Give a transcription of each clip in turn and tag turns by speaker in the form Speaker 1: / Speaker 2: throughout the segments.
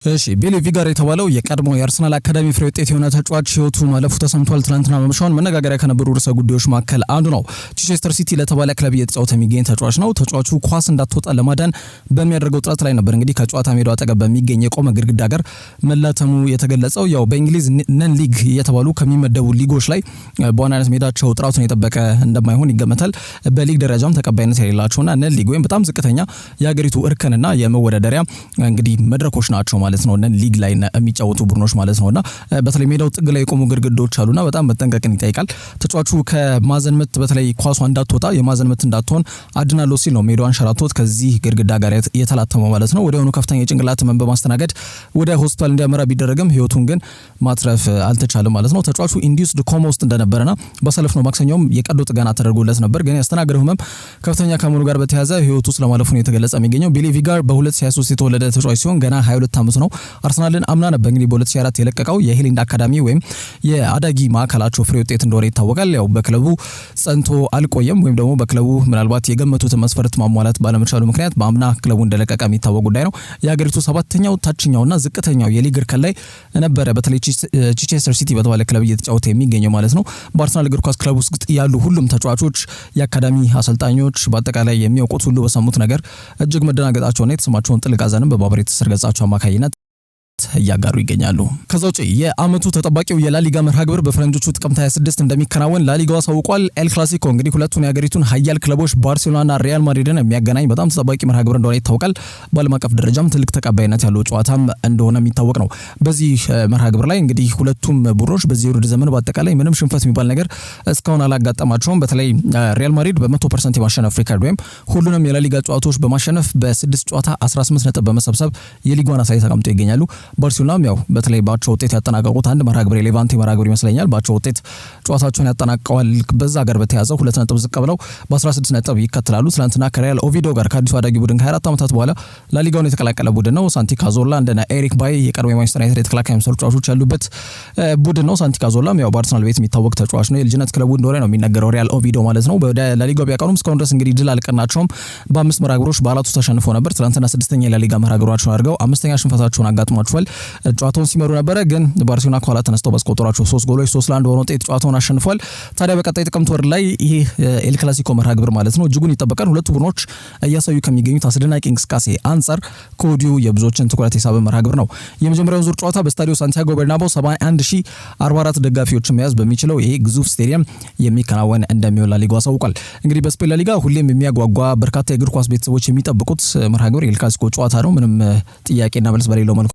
Speaker 1: እሺ ቤሌቪ ጋር የተባለው የቀድሞ የአርሰናል አካዳሚ ፍሬ ውጤት የሆነ ተጫዋች ህይወቱ ማለፉ ተሰምቷል። ትናንትና ማምሻውን መነጋገሪያ ከነበሩ ርዕሰ ጉዳዮች መካከል አንዱ ነው። ቺቼስተር ሲቲ ለተባለ ክለብ እየተጫወተ የሚገኝ ተጫዋች ነው። ተጫዋቹ ኳስ እንዳትወጣ ለማዳን በሚያደርገው ጥረት ላይ ነበር እንግዲህ ከጨዋታ ሜዳው አጠገብ በሚገኝ የቆመ ግድግዳ ጋር መላተሙ የተገለጸው። ያው በእንግሊዝ ነን ሊግ የተባሉ ከሚመደቡ ሊጎች ላይ በዋናነት ሜዳቸው ጥራቱን የጠበቀ እንደማይሆን ይገመታል። በሊግ ደረጃም ተቀባይነት የሌላቸውና ነን ሊግ ወይም በጣም ዝቅተኛ የሀገሪቱ እርከንና የመወዳደሪያ እንግዲህ መድረኮች ናቸው ማለት ነው። ነን ሊግ ላይ የሚጫወቱ ቡድኖች ማለት ነውና በተለይ ሜዳው ጥግ ላይ የቆሙ ግድግዳዎች አሉና በጣም መጠንቀቅን ይጠይቃል። ተጫዋቹ ከማዘን ምት በተለይ ኳሷ እንዳትወጣ የማዘን ምት እንዳትሆን አድናለሁ ሲል ነው ሜዳውን ሸራቶት ከዚህ ግድግዳ ጋር የተላተመው ማለት ነው። ወዲያውኑ ከፍተኛ የጭንቅላት ህመም በማስተናገድ ወደ ሆስፒታል እንዲያመራ ቢደረግም ህይወቱን ግን ማትረፍ አልተቻለም ማለት ነው። ተጫዋቹ ኢንዲዩስድ ኮማ ውስጥ እንደነበረና ባሳለፍነው ማክሰኞም የቀዶ ጥገና ተደርጎለት ነበር። ግን ያስተናገደው ህመም ከፍተኛ ከመሆኑ ጋር በተያያዘ ህይወቱ ስለማለፉ ነው የተገለጸ የሚገኘው። ቤሌቪ ጋር በ2023 የተወለደ ተጫዋች ሲሆን ገና 22 ዓመቱ ነው። አርሰናልን አምና ነበር እንግዲህ በ2004 የለቀቀው የሄሊንድ አካዳሚ ወይም የአዳጊ ማዕከላቸው ፍሬ ውጤት እንደሆነ ይታወቃል። ያው በክለቡ ጸንቶ አልቆየም ወይም ደግሞ በክለቡ ምናልባት የገመቱትን መስፈርት ማሟላት ባለመቻሉ ምክንያት በአምና ክለቡ እንደለቀቀ የሚታወቅ ጉዳይ ነው። የሀገሪቱ ሰባተኛው ታችኛውና ዝቅተኛው የሊግ እርከን ላይ ነበረ በተለይ ቺቼስተር ሲቲ በተባለ ክለብ እየተጫወተ የሚገኘው ማለት ነው። በአርሰናል እግር ኳስ ክለብ ውስጥ ያሉ ሁሉም ተጫዋቾች፣ የአካዳሚ አሰልጣኞች በአጠቃላይ የሚያውቁት ሁሉ በሰሙት ነገር እጅግ መደናገጣቸውና የተሰማቸውን ጥልቅ ሐዘንን በማህበራዊ ትስስር ገጻቸው አማካኝነት እያጋሩ ይገኛሉ። ከዛ ውጪ የአመቱ ተጠባቂው የላሊጋ መርሃ ግብር በፈረንጆቹ ጥቅምት 26 እንደሚከናወን ላሊጋው አሳውቋል። ኤል ክላሲኮ እንግዲህ ሁለቱን የሀገሪቱን ሀያል ክለቦች ባርሴሎናና ሪያል ማድሪድን የሚያገናኝ በጣም ተጠባቂ መርሃ ግብር እንደሆነ ይታወቃል። በዓለም አቀፍ ደረጃም ትልቅ ተቀባይነት ያለው ጨዋታም እንደሆነ የሚታወቅ ነው። በዚህ መርሃ ግብር ላይ እንግዲህ ሁለቱም ቡድኖች በዚህ ውድድር ዘመን በአጠቃላይ ምንም ሽንፈት የሚባል ነገር እስካሁን አላጋጠማቸውም። በተለይ ሪያል ማድሪድ በ100% የማሸነፍ ሪከርድ ወይም ሁሉንም የላሊጋ ጨዋታዎች በማሸነፍ በ6 ጨዋታ 18 ነጥብ በመሰብሰብ የሊጉን አናት ላይ ተቀምጦ ይገኛሉ። ባርሴሎናም ያው በተለይ ባቸው ውጤት ያጠናቀቁት አንድ መርሃ ግብር ሌቫንቴ መርሃ ግብር ይመስለኛል ባቸው ውጤት ጨዋታቸውን ያጠናቀዋል። በዛ ጋር በተያዘው 2 ነጥብ ዝቅ ብለው በ16 ነጥብ ይከተላሉ። ትናንትና ከሪያል ኦቪዶ ጋር ከአዲሱ አዳጊ ቡድን ከ24 ዓመታት በኋላ ላሊጋውን የተቀላቀለ ቡድን ነው። ሳንቲ ካዞላ እንደና ኤሪክ ባይ የቀድሞ ማንቸስተር ዩናይትድ የተከላካይ መስመር ተጫዋቾች ያሉበት ቡድን ነው። ሳንቲ ካዞላም ያው በአርሰናል ቤት የሚታወቅ ተጫዋች ነው። የልጅነት ክለቡ እንደሆነ ነው የሚነገረው ሪያል ኦቪዶ ማለት ነው። ወደ ላሊጋው ቢያቀኑም እስካሁን ድረስ እንግዲህ ድል አልቀናቸውም። በ5 መርሃ ግብሮች በአራቱ ተሸንፈው ነበር። ትናንትና 6ኛ የላሊጋ መርሃ ግብራቸውን አድርገው 5ኛ ሽንፈታቸውን አጋጥሟቸዋል። ጨዋታውን ሲመሩ ነበረ ግን ባርሴሎና ከኋላ ተነስተው ባስቆጠሯቸው 3 ጎሎች 3-1 በሆነ ውጤት ጨዋታውን አሸንፏል። ታዲያ በቀጣይ ጥቅምት ወር ላይ ይሄ ኤል ክላሲኮ መርሃ ግብር ማለት ነው እጅጉን ይጠበቃል። ሁለቱ ቡድኖች እያሳዩ ከሚገኙት አስደናቂ እንቅስቃሴ አንጻር ከወዲሁ የብዙዎችን ትኩረት የሳበ መርሃ ግብር ነው። የመጀመሪያው ዙር ጨዋታ በስታዲዮ ሳንቲያጎ በርናባው 71044 ደጋፊዎችን መያዝ በሚችለው ይሄ ግዙፍ ስቴዲየም የሚከናወን እንደሚሆን ላሊጋው አሳውቋል። እንግዲህ በስፔን ላሊጋ ሁሌም የሚያጓጓ በርካታ የእግር ኳስ ቤተሰቦች የሚጠብቁት መርሃ ግብር ኤል ክላሲኮ ጨዋታ ነው። ምንም ጥያቄና መልስ በሌለው መልኩ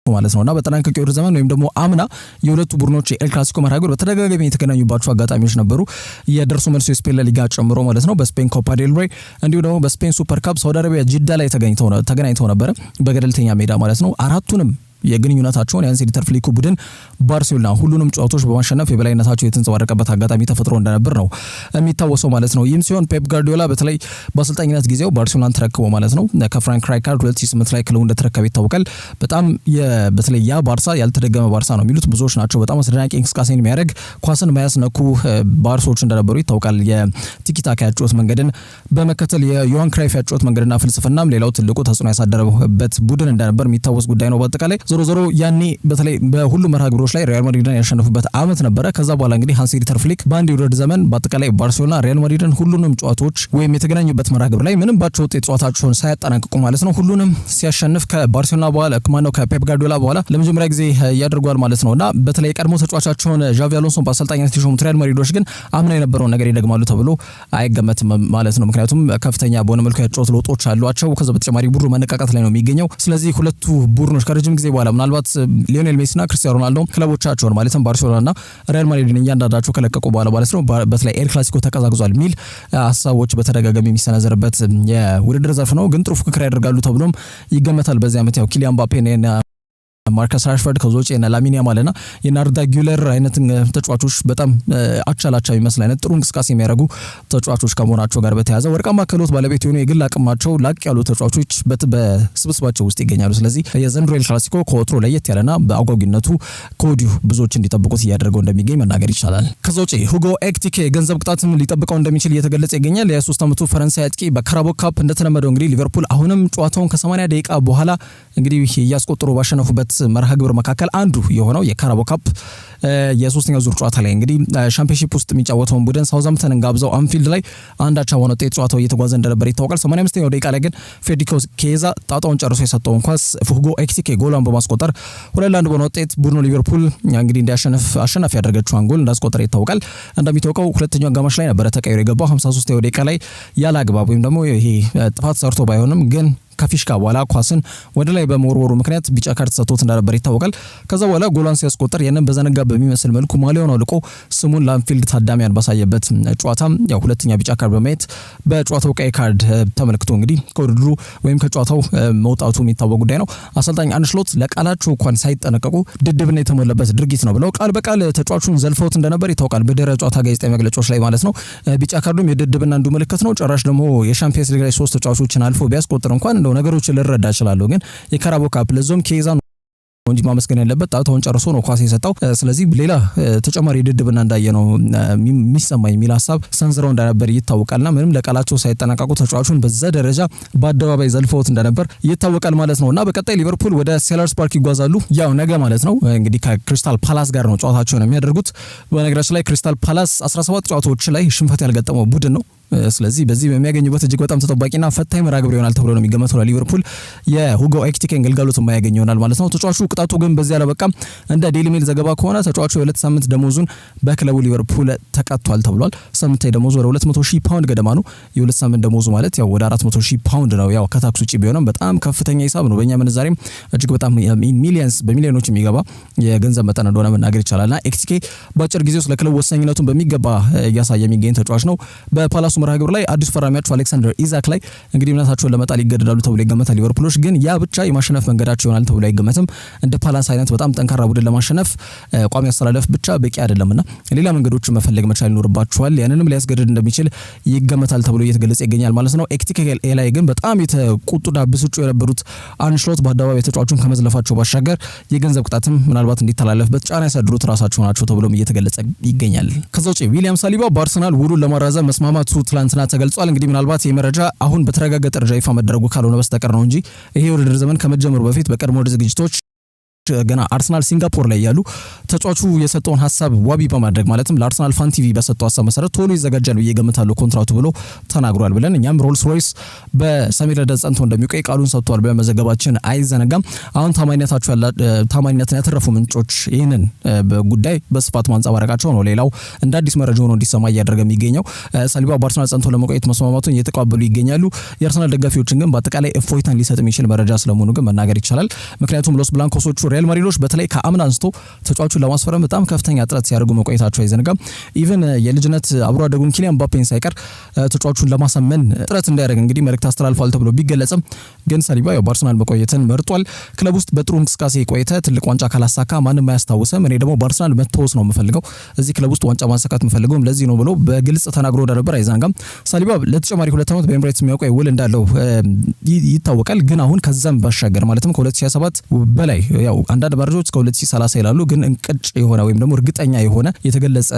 Speaker 1: ማለት ነውና በተጠናቀቀው የውድድር ዘመን ወይም ደግሞ አምና የሁለቱ ቡድኖች የኤል ክላሲኮ መርሃ ግብር በተደጋጋሚ የተገናኙባቸው አጋጣሚዎች ነበሩ። የደርሶ መልሶ የስፔን ላሊጋ ጨምሮ ማለት ነው። በስፔን ኮፓ ዴል ሬይ እንዲሁ ደግሞ በስፔን ሱፐር ካፕ ሳውዲ አረቢያ ጂዳ ላይ ተገናኝተው ነበረ በገደልተኛ ሜዳ ማለት ነው። አራቱንም የግንኙነታቸውን የሃንሲ ዲተር ፍሊኩ ቡድን ባርሴሎና ሁሉንም ጨዋታዎች በማሸነፍ የበላይነታቸው የተንጸባረቀበት አጋጣሚ ተፈጥሮ እንደነበር ነው የሚታወሰው ማለት ነው። ይህም ሲሆን ፔፕ ጋርዲዮላ በተለይ በአሰልጣኝነት ጊዜው ባርሴሎናን ተረክቦ ማለት ነው ከፍራንክ ራይካርድ 2008 ላይ ክለቡ እንደተረከበ ይታወቃል። በጣም በተለይ ያ ባርሳ ያልተደገመ ባርሳ ነው የሚሉት ብዙዎች ናቸው። በጣም አስደናቂ እንቅስቃሴን የሚያደርግ ኳስን ማያስነኩ ባርሶች እንደነበሩ ይታወቃል። የቲኪታካ ያጨዋወት መንገድን በመከተል የዮሃን ክራይፍ ያጨዋወት መንገድና ፍልስፍናም ሌላው ትልቁ ተጽዕኖ ያሳደረበት ቡድን እንደነበር የሚታወስ ጉዳይ ነው። በአጠቃላይ ዞሮ ያኔ በተለይ በሁሉም መርሃ ግብሮች ላይ ሪያል ማድሪድን ያሸነፉበት አመት ነበረ። ከዛ በኋላ እንግዲህ ሃንሲ ዲተር ፍሊክ በአንድ የውድድር ዘመን በአጠቃላይ ባርሴሎና ሪያል ማድሪድን ሁሉንም ጨዋታዎች ወይም የተገናኙበት መርሃ ግብር ላይ ምንም ባቸው ውጤት ጨዋታቸውን ሳያጠናቅቁ ማለት ነው ሁሉንም ሲያሸንፍ ከባርሴሎና በኋላ ከፔፕ ጋርዲዮላ በኋላ ለመጀመሪያ ጊዜ ያደርጓል ማለት ነውና በተለይ ቀድሞ ተጫዋቻቸውን ዣቪ አሎንሶን በአሰልጣኝነት የሾሙት ሪያል ማድሪዶች ግን አምና የነበረውን ነገር ይደግማሉ ተብሎ አይገመትም ማለት ነው። ምክንያቱም ከፍተኛ በሆነ መልኩ ያጨዋወት ለውጦች አሏቸው። ከዛ በተጨማሪ ቡድኑ መነቃቃት ላይ ነው የሚገኘው። ስለዚህ ሁለቱ ቡድኖች ከረጅም ጊዜ በኋላ ምናልባት ሊዮኔል ሜሲና ክርስቲያኖ ሮናልዶ ክለቦቻቸውን ማለትም ባርሴሎናና ሪያል ማድሪድን እያንዳንዳቸው ከለቀቁ በኋላ ማለት ነው በተለይ ኤል ክላሲኮ ተቀዛቅዟል የሚል ሀሳቦች በተደጋጋሚ የሚሰነዘርበት የውድድር ዘርፍ ነው። ግን ጥሩ ፉክክር ያደርጋሉ ተብሎም ይገመታል። በዚህ ዓመት ያው ኪሊያን ምባፔ ማርከስ ራሽፎርድ ከዞጭ እና ላሚን ያማልና የናርዳ ጊለር አይነት ተጫዋቾች በጣም አቻላቻ የሚመስል አይነት ጥሩ እንቅስቃሴ የሚያደርጉ ተጫዋቾች ከመሆናቸው ጋር በተያያዘ ወርቃማ ክህሎት ባለቤት የሆኑ የግል አቅማቸው ላቅ ያሉ ተጫዋቾች በስብስባቸው ውስጥ ይገኛሉ። ስለዚህ የዘንድሮ ኤል ክላሲኮ ከወትሮ ለየት ያለና በአጓጊነቱ ከወዲሁ ብዙዎች እንዲጠብቁት እያደረገው እንደሚገኝ መናገር ይቻላል። ከዛ ውጪ ሁጎ ኤኪቲኬ ገንዘብ ቅጣትም ሊጠብቀው እንደሚችል እየተገለጸ ይገኛል። የ3 ዓመቱ ፈረንሳይ አጥቂ በካራቦ ካፕ እንደተለመደው እንግዲህ ሊቨርፑል አሁንም ጨዋታውን ከ80 ደቂቃ በኋላ እንግዲህ እያስቆጠሩ ባሸነፉበት መርሃ ግብር መካከል አንዱ የሆነው የካራቦ ካፕ የሶስተኛው ዙር ጨዋታ ላይ እንግዲህ ሻምፒዮንሺፕ ውስጥ የሚጫወተውን ቡድን ሳውዛምፕተንን ጋብዘው አንፊልድ ላይ አንዳቻ ሆነ ውጤት ጨዋታው እየተጓዘ እንደነበር ይታወቃል። 85ኛው ደቂቃ ላይ ግን ፌዴሪኮ ኬዛ ጣጣውን ጨርሶ የሰጠውን ኳስ ሁጎ ኤኪቲኬ ጎሏን በማስቆጠር 2-1 በሆነ ውጤት ቡድኑ ሊቨርፑል እንግዲህ እንዲያሸንፍ አሸናፊ ያደረገችውን ጎል እንዳስቆጠረ ይታወቃል። እንደሚታወቀው ሁለተኛው አጋማሽ ላይ ነበረ ተቀይሮ የገባው 53ኛው ደቂቃ ላይ ያለ አግባብ ወይም ደግሞ ይሄ ጥፋት ሰርቶ ባይሆንም ግን ከፊሽካ በኋላ ኳስን ወደ ላይ በመወርወሩ ምክንያት ቢጫ ካርድ ተሰጥቶት እንደነበር ይታወቃል። ከዛ በኋላ ጎሏን ሲያስቆጥር ያንን በዘነጋ በሚመስል መልኩ ማሊያውን አውልቆ ስሙን ለአንፊልድ ታዳሚያን ባሳየበት ጨዋታ ያው ሁለተኛ ቢጫ ካርድ በማየት በጨዋታው ቀይ ካርድ ተመልክቶ እንግዲህ ከውድድሩ ወይም ከጨዋታው መውጣቱ የሚታወቅ ጉዳይ ነው። አሰልጣኝ አርነ ስሎት ለቃላቸው እንኳን ሳይጠነቀቁ ድድብና የተሞላበት ድርጊት ነው ብለው ቃል በቃል ተጫዋቹን ዘልፈውት እንደነበር ይታወቃል። በድህረ ጨዋታ ጋዜጣዊ መግለጫዎች ላይ ማለት ነው። ቢጫ ካርዱም የድድብና አንዱ ምልክት ነው። ጭራሽ ደግሞ የሻምፒየንስ ሊግ ላይ 3 ተጫዋቾችን አልፎ ቢያስቆጥር እንኳን ነገሮችን ልረዳ እችላለሁ። ግን የካራቦ ካፕ ለዞም ኬዛ እንጂ ማመስገን ያለበት ጣታውን ጨርሶ ነው ኳስ የሰጠው። ስለዚህ ሌላ ተጨማሪ ድድብና እንዳየ ነው የሚሰማኝ የሚል ሀሳብ ሰንዝረው እንደነበር ይታወቃልና ምንም ለቃላቸው ሳይጠናቀቁ ተጫዋቹን በዛ ደረጃ በአደባባይ ዘልፈውት እንደነበር ይታወቃል ማለት ነውና በቀጣይ ሊቨርፑል ወደ ሴለርስ ፓርክ ይጓዛሉ። ያው ነገ ማለት ነው እንግዲህ ከክሪስታል ፓላስ ጋር ነው ጨዋታቸውን የሚያደርጉት። በነገራችን ላይ ክሪስታል ፓላስ 17 ጨዋታዎች ላይ ሽንፈት ያልገጠመው ቡድን ነው። ስለዚህ በዚህ በሚያገኙበት እጅግ በጣም ተጠባቂና ፈታኝ መርሃ ግብር ይሆናል ተብሎ ነው የሚገመተው። ሊቨርፑል የሁጎ ኤኪቲኬን ግልጋሎት የማያገኝ ይሆናል ማለት ነው። ተጫዋቹ ቅጣቱ ግን በዚህ አለበቃም። እንደ ዴይሊ ሜል ዘገባ ከሆነ ተጫዋቹ የ2 ሳምንት ደሞዙን በክለቡ ሊቨርፑል ተቀጥቷል ተብሏል። ሳምንታዊ ደሞዙ ወደ 200,000 ፓውንድ ገደማ ነው። የ2 ሳምንት ደሞዙ ማለት ያው ወደ 400,000 ፓውንድ ነው። ያው ከታክስ ውጪ ቢሆንም በጣም ከፍተኛ ሂሳብ ነው። በእኛ ምንዛሬም እጅግ በጣም በሚሊዮኖች የሚገባ የገንዘብ መጠን እንደሆነ መናገር ይቻላልና ኤኪቲኬ በአጭር ጊዜ ውስጥ ለክለቡ ወሳኝነቱን በሚገባ እያሳየ የሚገኝ ተጫዋች ነው። በፓላሱ መርሃ ግብር ላይ አዲስ ፈራሚያቸው አሌክሳንደር ኢዛክ ላይ እንግዲህ እምነታቸውን ለመጣል ይገደዳሉ ተብሎ ይገመታል ሊቨርፑሎች። ግን ያ ብቻ የማሸነፍ መንገዳቸው ይሆናል ተብሎ አይገመትም። እንደ ፓላስ አይነት በጣም ጠንካራ ቡድን ለማሸነፍ ቋሚ አስተላለፍ ብቻ በቂ አይደለምና ሌላ መንገዶችን መፈለግ መቻል ይኖርባቸዋል። ያንንም ሊያስገድድ እንደሚችል ይገመታል ተብሎ እየተገለጸ ይገኛል ማለት ነው። ኤኪቲኬ ላይ ግን በጣም የተቆጡና ብስጩ የነበሩት አርነ ስሎት በአደባባይ ተጫዋቹን ከመዝለፋቸው ባሻገር የገንዘብ ቅጣትም ምናልባት እንዲተላለፍበት ጫና ያሳድሩት ራሳቸው ናቸው ተብሎም እየተገለጸ ይገኛል። ከዛ ውጪ ዊሊያም ሳሊባ በአርሰናል ውሉን ለማራዘም መስማማቱ ትላንትና ተገልጿል። እንግዲህ ምናልባት የመረጃ አሁን በተረጋገጠ ደረጃ ይፋ መደረጉ ካልሆነ በስተቀር ነው እንጂ ይሄ ውድድር ዘመን ከመጀመሩ በፊት በቀድሞ ዝግጅቶች ገና አርሰናል ሲንጋፖር ላይ ያሉ ተጫዋቹ የሰጠውን ሀሳብ ዋቢ በማድረግ ማለትም ለአርሰናል ፋን ቲቪ በሰጠው ሀሳብ መሰረት ቶሎ ይዘጋጃል ብዬ ገምታለሁ ኮንትራቱ ብሎ ተናግሯል ብለን እኛም ሮልስ ሮይስ በሰሜን ለንደን ጸንቶ እንደሚቆይ ቃሉን ሰጥቷል ብለን መዘገባችን አይዘነጋም። አሁን ታማኝነትን ያተረፉ ምንጮች ይህንን ጉዳይ በስፋት ማንጸባረቃቸው ነው ሌላው እንደ አዲስ መረጃ ሆኖ እንዲሰማ እያደረገ የሚገኘው። ሳሊባ በአርሰናል ጸንቶ ለመቆየት መስማማቱን እየተቀበሉ ይገኛሉ። የአርሰናል ደጋፊዎችን ግን በአጠቃላይ እፎይታን ሊሰጥ የሚችል መረጃ ስለመሆኑ ግን መናገር ይቻላል። ምክንያቱም ሎስ ብላንኮሶቹ ሪያል ማድሪዶች በተለይ ከአምና አንስቶ ተጫዋቹን ለማስፈረም በጣም ከፍተኛ ጥረት ሲያደርጉ መቆየታቸው አይዘነጋም። ኢቭን የልጅነት አብሮ አደጉን ኪሊያን ምባፔን ሳይቀር ተጫዋቹን ለማሳመን ጥረት እንዲያደርግ እንግዲህ መልእክት አስተላልፏል ተብሎ ቢገለጽም ግን ሳሊባ ያው በአርሰናል መቆየትን መርጧል። ክለብ ውስጥ በጥሩ እንቅስቃሴ ቆይተ ትልቅ ዋንጫ ካላሳካ ማንም አያስታውስም፣ እኔ ደግሞ በአርሰናል መተወስ ነው የምፈልገው፣ እዚህ ክለብ ውስጥ ዋንጫ ማሳካት የምፈልገውም ለዚህ ነው ብሎ በግልጽ ተናግሮ እንደነበር አይዘነጋም። ሳሊባ ለተጨማሪ 2 ዓመት በኤምሬትስ የሚያውቀው ውል እንዳለው ይታወቃል። ግን አሁን ከዛም ባሻገር ማለትም ከ2027 በላይ ያው አንዳንድ መረጃዎች እስከ 2030 ይላሉ። ግን እንቅጭ የሆነ ወይም ደግሞ እርግጠኛ የሆነ የተገለጸ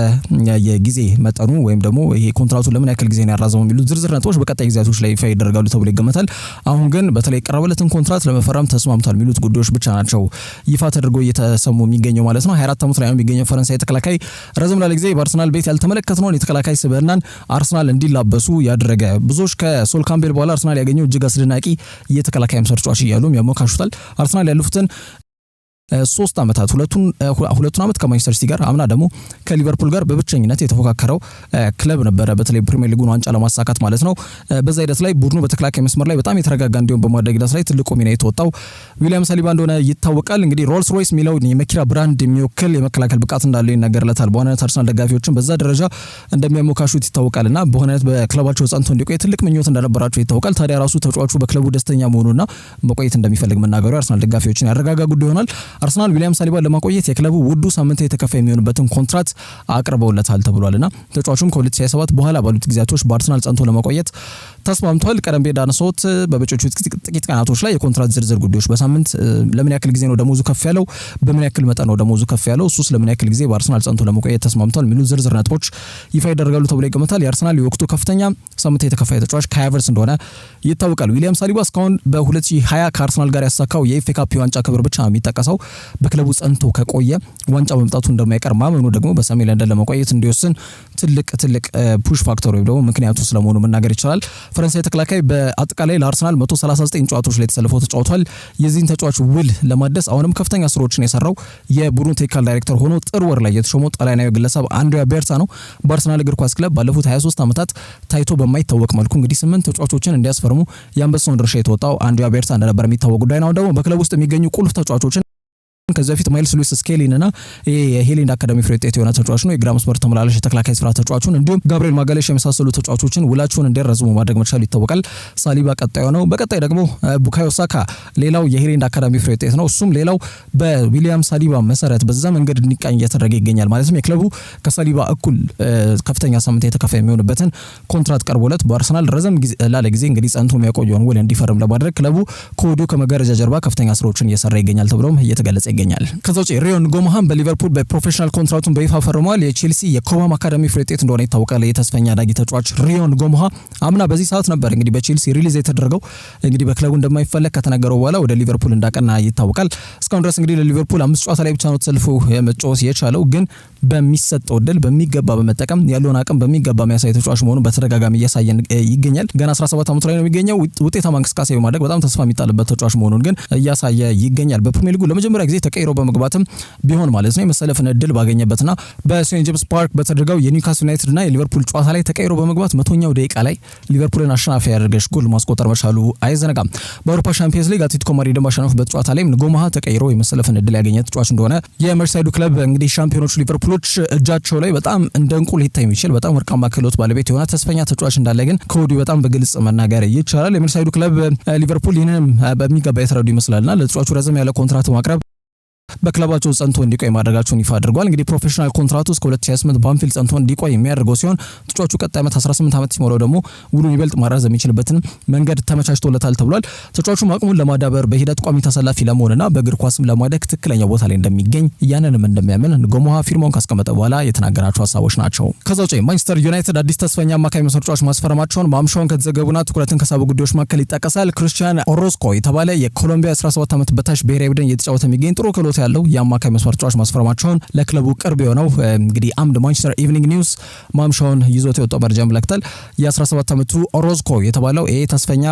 Speaker 1: የጊዜ መጠኑ ወይም ደግሞ ይሄ ኮንትራቱ ለምን ያክል ጊዜ ነው ያራዘመው የሚሉ ዝርዝር ነጥቦች በቀጣይ ጊዜያቶች ላይ ይፋ ይደረጋሉ ተብሎ ይገመታል። አሁን ግን በተለይ ቀረበለትን ኮንትራት ለመፈረም ተስማምቷል የሚሉት ጉዳዮች ብቻ ናቸው ይፋ ተደርጎ እየተሰሙ የሚገኘው ማለት ነው። 24 ዓመት ላይ ነው የሚገኘው ፈረንሳይ ተከላካይ ረዘም ላለ ጊዜ በአርሰናል ቤት ያልተመለከትነውን የተከላካይ ስብዕናን አርሰናል እንዲላበሱ ያደረገ ብዙዎች ከሶል ካምቤል በኋላ አርሰናል ያገኘው እጅግ አስደናቂ የተከላካይ ተጫዋች እያሉም ያሞካሹታል። አርሰናል ያለፉትን 3 ዓመታት ሁለቱን ዓመት ከማንቸስተር ሲቲ ጋር አምና ደግሞ ከሊቨርፑል ጋር በብቸኝነት የተፎካከረው ክለብ ነበረ፣ በተለይ ፕሪሚየር ሊጉን ዋንጫ ለማሳካት ማለት ነው። በዛ ሂደት ላይ ቡድኑ በተከላካይ መስመር ላይ በጣም የተረጋጋ እንዲሆን በማድረግ ሂደት ላይ ትልቁ ሚና የተወጣው ዊሊያም ሳሊባ እንደሆነ ይታወቃል። እንግዲህ ሮልስ ሮይስ የሚለውን የመኪና ብራንድ የሚወክል የመከላከል ብቃት እንዳለው ይነገርለታል። በዋናነት አርሰናል ደጋፊዎችን በዛ ደረጃ እንደሚያሞካሹት ይታወቃልና በዋናነት በክለባቸው ጸንቶ እንዲቆይ ትልቅ ምኞት እንደነበራቸው ይታወቃል። ታዲያ ራሱ ተጫዋቹ በክለቡ ደስተኛ መሆኑና መቆየት እንደሚፈልግ መናገሩ አርሰናል ደጋፊዎችን ያረጋጋ ጉዳይ ይሆናል። አርሰናል ዊሊያም ሳሊባን ለማቆየት የክለቡ ውዱ ሳምንት የተከፋ የሚሆንበትን ኮንትራት አቅርበውለታል ተብሏልና ተጫዋቹም ከ2027 በኋላ ባሉት ጊዜያቶች በአርሰናል ጸንቶ ለማቆየት ተስማምቷል። ቀደም ብዬ እንዳነሳሁት በመጪዎቹ ጥቂት ቀናቶች ላይ የኮንትራት ዝርዝር ጉዳዮች በሳምንት ለምን ያክል ጊዜ ነው ደሞዙ ከፍ ያለው፣ በምን ያክል መጠን ነው ደሞዙ ከፍ ያለው፣ እሱስ ለምን ያክል ጊዜ በአርሰናል ጸንቶ ለማቆየት ተስማምቷል የሚሉ ዝርዝር ነጥቦች ይፋ ይደረጋሉ ተብሎ ይገመታል። የአርሰናል የወቅቱ ከፍተኛ ሳምንት የተከፋ ተጫዋች ካይ ሃቨርትዝ እንደሆነ ይታወቃል። ዊሊያም ሳሊባ እስካሁን በ2020 ከአርሰናል ጋር ያሳካው የኤፍኤ ካፕ ዋንጫ ክብር ብቻ ነው የሚጠቀሰው። በክለቡ ጸንቶ ከቆየ ዋንጫ መምጣቱ እንደማይቀር ማመኑ ደግሞ በሰሜን ለንደን ለመቆየት እንዲወስን ትልቅ ፑሽ ፋክተር ወይም ደግሞ ምክንያቱ ስለመሆኑ መናገር ይቻላል። ፈረንሳይ ተከላካይ በአጠቃላይ ለአርሰናል 139 ጨዋታዎች ላይ ተሰልፎ ተጫውቷል። የዚህን ተጫዋች ውል ለማደስ አሁንም ከፍተኛ ስራዎችን የሰራው የቡድኑ ቴክኒካል ዳይሬክተር ሆኖ ጥር ወር ላይ የተሾመው ጣሊያናዊ ግለሰብ አንድሪያ ቤርታ ነው። በአርሰናል እግር ኳስ ክለብ ባለፉት 23 ዓመታት ታይቶ በማይታወቅ መልኩ እንግዲህ 8 ተጫዋቾችን እንዲያስፈርሙ የአንበሳውን ድርሻ የተወጣው አንድሪያ ቤርታ እንደነበር የሚታወቅ ጉዳይ ነው። ደግሞ በክለብ ውስጥ የሚገኙ ቁልፍ ተጫዋቾችን ከዚህ በፊት ማይልስ ሉዊስ ስኬሊን እና የሄሊንድ አካዳሚ ፍሬ ውጤት የሆነ ተጫዋች ነው። የግራ መስመር ተመላላሽ የተከላካይ ስፍራ ተጫዋቹን እንዲሁም ጋብሪኤል ማጋሌሽ የመሳሰሉ ተጫዋቾችን ውላቸውን እንዲረዝሙ ማድረግ መቻሉ ይታወቃል። ሳሊባ ቀጣዩ ነው። በቀጣይ ደግሞ ቡካዮ ሳካ ሌላው የሄሊንድ አካዳሚ ፍሬ ውጤት ነው። እሱም ሌላው በዊሊያም ሳሊባ መሰረት በዛ መንገድ እንዲቃኝ እየተደረገ ይገኛል። ማለትም የክለቡ ከሳሊባ እኩል ከፍተኛ ሳምንት የተከፋ የሚሆንበትን ኮንትራት ቀርቦለት በአርሰናል ረዘም ላለ ጊዜ እንግዲህ ጸንቶ የሚያቆየውን ውል እንዲፈርም ለማድረግ ክለቡ ከወዲሁ ከመጋረጃ ጀርባ ከፍተኛ ስራዎችን እየሰራ ይገኛል ተብሎም እየተገለጸ ይገኛል። ከዛ ውጪ ሪዮን ጎማሃን በሊቨርፑል በፕሮፌሽናል ኮንትራቱን በይፋ ፈርሟል። የቼልሲ የኮባም አካዳሚ ፍሬ ውጤት እንደሆነ ይታወቃል። የተስፈኛ ዳጊ ተጫዋች ሪዮን ጎማሃ አምና በዚህ ሰዓት ነበር እንግዲህ በቼልሲ ሪሊዝ የተደረገው። እንግዲህ በክለቡ እንደማይፈለግ ከተነገረው በኋላ ወደ ሊቨርፑል እንዳቀና ይታወቃል። እስካሁን ድረስ እንግዲህ ለሊቨርፑል 5 ጨዋታ ላይ ብቻ ነው ተሰልፎ መጫወት የቻለው፣ ግን በሚሰጠው ድል በሚገባ በመጠቀም ያለውን አቅም በሚገባ የሚያሳይ ተጫዋች መሆኑን በተደጋጋሚ እያሳየ ይገኛል። ገና 17 ዓመቱ ላይ ነው የሚገኘው። ውጤታማ እንቅስቃሴ በማድረግ በጣም ተስፋ የሚጣልበት ተጫዋች መሆኑን ግን እያሳየ ይገኛል። በፕሪሚየር ሊጉ ለመጀመሪያ ጊዜ ተቀይሮ በመግባትም ቢሆን ማለት ነው የመሰለፍን እድል ባገኘበትና በሴንት ጄምስ ፓርክ በተደረገው የኒውካስል ዩናይትድ እና የሊቨርፑል ጨዋታ ላይ ተቀይሮ በመግባት 100ኛው ደቂቃ ላይ ሊቨርፑልን አሸናፊ ያደረገች ጎል ማስቆጠር መቻሉ አይዘነጋም። በአውሮፓ ሻምፒየንስ ሊግ አትሌቲኮ ማድሪድን ባሸነፉበት ጨዋታ ላይ ጎማሃ ተቀይሮ የመሰለፍን እድል ያገኘ ተጫዋች እንደሆነ የመርሳይዱ ክለብ እንግዲህ ሻምፒዮኖቹ ሊቨርፑሎች እጃቸው ላይ በጣም እንደ እንቁ ሊታይ የሚችል በጣም ወርቃማ ክህሎት ባለቤት የሆነ ተስፈኛ ተጫዋች እንዳለ ግን ከወዲሁ በጣም በግልጽ መናገር ይቻላል። የመርሳይዱ ክለብ ሊቨርፑል ይህንንም በሚገባ የተረዱ ይመስላልና ለተጫዋቹ ረዘም ያለ ኮንትራት ማቅረብ በክለባቸው ጸንቶ እንዲቆይ ማድረጋቸውን ይፋ አድርጓል። እንግዲህ ፕሮፌሽናል ኮንትራቱ እስከ 2028 በአንፊልድ ጸንቶ እንዲቆይ የሚያደርገው ሲሆን ተጫዋቹ ቀጣይ ዓመት 18 ዓመት ሲሞላው ደግሞ ውሉን ይበልጥ ማራዘም የሚችልበትን መንገድ ተመቻችቶለታል ተብሏል። ተጫዋቹ አቅሙን ለማዳበር በሂደት ቋሚ ተሰላፊ ለመሆንና በእግር ኳስም ለማደግ ትክክለኛ ቦታ ላይ እንደሚገኝ ያንንም እንደሚያምን ጎማሃ ፊርማውን ካስቀመጠ በኋላ የተናገራቸው ሀሳቦች ናቸው። ከዛ ውጪ ማንቸስተር ዩናይትድ አዲስ ተስፈኛ አማካይ መስመር ተጫዋች ማስፈረማቸውን ማምሻውን ከተዘገቡና ትኩረትን ከሳቡ ጉዳዮች መካከል ይጠቀሳል። ክርስቲያን ኦሮስኮ የተባለ የኮሎምቢያ 17 ዓመት በታች ብሔራዊ ቡድን እየተጫወተ የሚገኝ ጥሩ ክህሎት ያለው የአማካይ መስመር ተጫዋች ማስፈረማቸውን ለክለቡ ቅርብ የሆነው እንግዲህ አምድ ማንቸስተር ኢቭኒንግ ኒውስ ማምሻውን ይዞት የወጣው መረጃ ያመለክታል። የ17 ዓመቱ ኦሮዝኮ የተባለው ተስፈኛ